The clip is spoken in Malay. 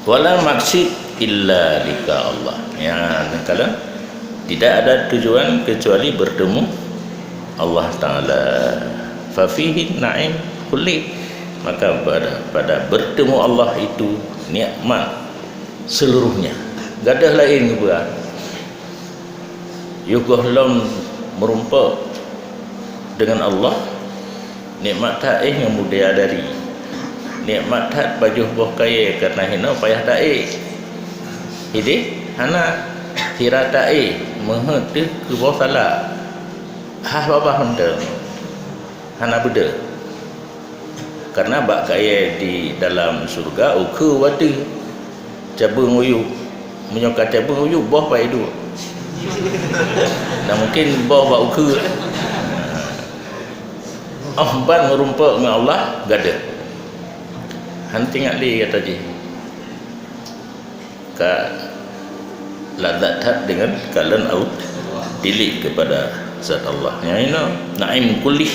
wala maksud illa lika Allah. Ya, kalau tidak ada tujuan kecuali bertemu Allah Ta'ala. Fafihi na'im kulli, maka pada bertemu Allah itu nikmat seluruhnya, gadah lain juga. Yugoh lom merumpa dengan Allah, nikmat taih yang mudah dari nikmat tak baju boh kaya karena hina payah taih ini hana kira taih menghenti ke bawah salah babah hendak hana beda karena bak kaya di dalam surga uke wadu cabung uyu menyokak cabung uyu boh pai dua dan mungkin boh bak uke ban merumpa dengan Allah gada hanti ngak li kata je ka lazat hat dengan kalan au dilik kepada zat Allah. Yang ini naim kulli